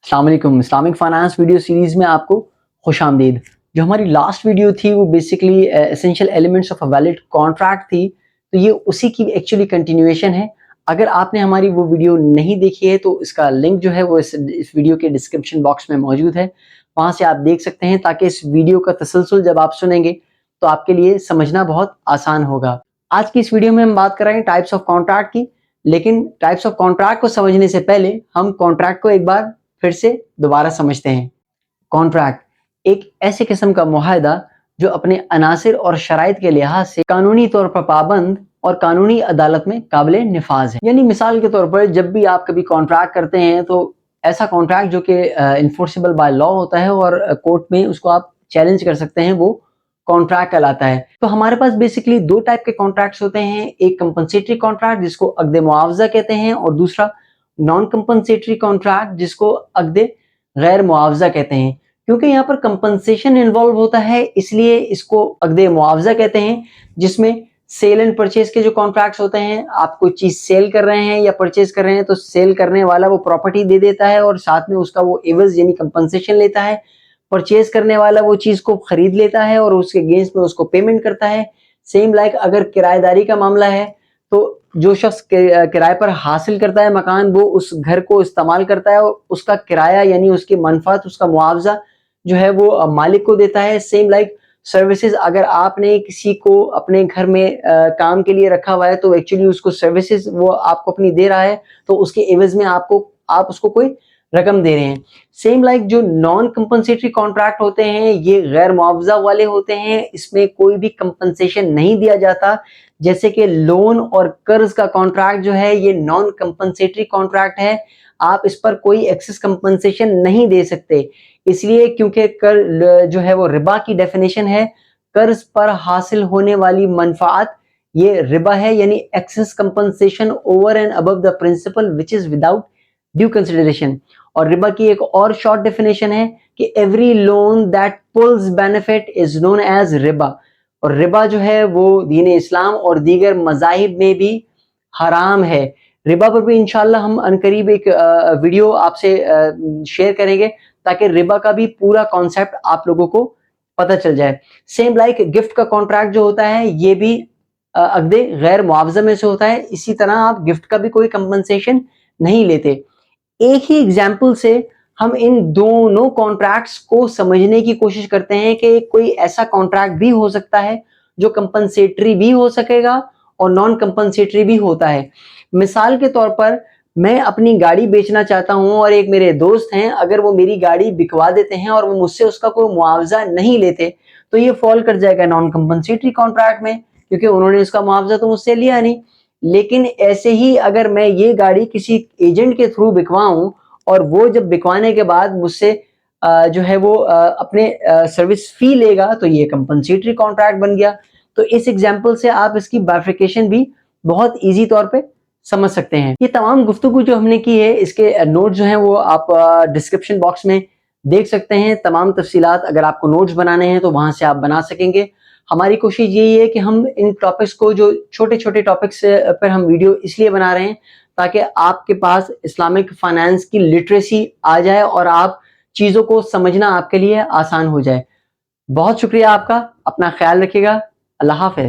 अस्सलाम वालेकुम। Islamic finance video series में आपको खुश आमदीद। जो हमारी लास्ट वीडियो थी वो basically essential elements of a valid contract थी, तो ये उसी की एक्चुअली कंटिन्यूएशन है। अगर आपने हमारी वो वीडियो नहीं देखी है तो इसका लिंक जो है वो इस वीडियो के डिस्क्रिप्शन बॉक्स में मौजूद है, वहाँ से आप देख सकते हैं, ताकि इस वीडियो का तसलसल जब आप सुनेंगे तो आपके लिए समझना बहुत आसान होगा। आज की इस वीडियो में हम बात कर रहे हैं टाइप्स ऑफ कॉन्ट्रैक्ट की, लेकिन टाइप्स ऑफ कॉन्ट्रैक्ट को समझने से पहले हम कॉन्ट्रैक्ट को एक बार फिर से दोबारा समझते हैं। कॉन्ट्रैक्ट एक ऐसे किस्म का मुआहदा जो अपने अनासिर और शराइत के लिहाज से कानूनी तौर पर पाबंद और कानूनी अदालत में काबिल निफाज है। यानी मिसाल के तौर पर जब भी आप कभी कॉन्ट्रैक्ट करते हैं तो ऐसा कॉन्ट्रैक्ट जो कि इन्फोर्सेबल बाय लॉ होता है और कोर्ट में उसको आप चैलेंज कर सकते हैं, वो कॉन्ट्रैक्ट कहलाता है। तो हमारे पास बेसिकली दो टाइप के कॉन्ट्रैक्ट्स होते हैं, एक कंपनसेटरी कॉन्ट्रैक्ट जिसको अक़्द मुआवजा कहते हैं, और दूसरा नॉन कंपनसेटरी कॉन्ट्रैक्ट जिसको अक़्द गैर मुआवजा कहते हैं। क्योंकि यहाँ पर कंपनसेशन इन्वॉल्व होता है, इसलिए इसको अक़्द मुआवजा कहते हैं, जिसमें सेल एंड परचेज के जो कॉन्ट्रैक्ट्स होते हैं, आप कोई चीज सेल कर रहे हैं या परचेज कर रहे हैं तो सेल करने वाला वो प्रॉपर्टी दे देता है और साथ में उसका वो एवज यानी कंपनसेशन लेता है। परचेज करने वाला वो चीज को खरीद लेता है और उसके अगेंस्ट में उसको पेमेंट करता है। सेम लाइक अगर किराएदारी का मामला है तो जो शख्स किराए पर हासिल करता है मकान, वो उस घर को इस्तेमाल करता है और उसका किराया यानी उसकी मनफात, उसका मुआवजा जो है वो मालिक को देता है। सेम लाइक सर्विसेज, अगर आपने किसी को अपने घर में काम के लिए रखा हुआ है तो एक्चुअली उसको सर्विसेज वो आपको अपनी दे रहा है, तो उसके एवज में आप उसको कोई रकम दे रहे हैं। सेम लाइक जो नॉन कंपनसेटरी कॉन्ट्रैक्ट होते हैं ये गैर मुआवजा वाले होते हैं, इसमें कोई भी कंपनसेशन नहीं दिया जाता। जैसे कि लोन और कर्ज का कॉन्ट्रैक्ट जो है ये नॉन कंपनसेटरी कॉन्ट्रैक्ट है, आप इस पर कोई एक्सेस कंपनसेशन नहीं दे सकते, इसलिए क्योंकि कर जो है वो रिबा की डेफिनेशन है, कर्ज पर हासिल होने वाली मनफात ये रिबा है, यानी excess compensation over and above the principal which is without due consideration. और रिबा की एक और शॉर्ट डेफिनेशन है कि every loan that pulls benefit is known as रिबा। और रिबा जो है वो दीन इस्लाम और दीगर मज़ाहिब में भी हराम है। रिबा पर भी इंशाल्लाह हम अनकरीब एक वीडियो आपसे शेयर करेंगे, ताकि रिबा का भी पूरा कॉन्सेप्ट आप लोगों को पता चल जाए। सेम लाइक गिफ्ट का कॉन्ट्रैक्ट जो होता है ये भी अक़्द गैर मुआवजा में से होता है, इसी तरह आप गिफ्ट का भी कोई कंपनसेशन नहीं लेते। एक ही एग्जाम्पल से हम इन दोनों कॉन्ट्रैक्ट्स को समझने की कोशिश करते हैं कि कोई ऐसा कॉन्ट्रैक्ट भी हो सकता है जो कंपनसेटरी भी हो सकेगा और नॉन कंपनसेटरी भी होता है। मिसाल के तौर पर मैं अपनी गाड़ी बेचना चाहता हूं और एक मेरे दोस्त हैं, अगर वो मेरी गाड़ी बिकवा देते हैं और वो मुझसे उसका कोई मुआवजा नहीं लेते तो ये फॉल कर जाएगा नॉन कंपनसेटरी कॉन्ट्रैक्ट में, क्योंकि उन्होंने उसका मुआवजा तो मुझसे लिया नहीं। लेकिन ऐसे ही अगर मैं ये गाड़ी किसी एजेंट के थ्रू बिकवाऊं और वो जब बिकवाने के बाद मुझसे जो है वो अपने सर्विस फी लेगा, तो ये कंपनसेटरी कॉन्ट्रैक्ट बन गया। तो इस एग्जांपल से आप इसकी बाइफरकेशन भी बहुत इजी तौर पे समझ सकते हैं। ये तमाम गुफ्तगू जो हमने की है इसके नोट जो हैं वो आप डिस्क्रिप्शन बॉक्स में देख सकते हैं। तमाम तफसीलात अगर आपको नोट्स बनाने हैं तो वहां से आप बना सकेंगे। हमारी कोशिश यही है कि हम इन टॉपिक्स को, जो छोटे छोटे टॉपिक्स पर हम वीडियो इसलिए बना रहे हैं ताकि आपके पास इस्लामिक फाइनेंस की लिटरेसी आ जाए और आप चीज़ों को समझना आपके लिए आसान हो जाए। बहुत शुक्रिया आपका, अपना ख्याल रखिएगा। अल्लाह हाफ़िज़।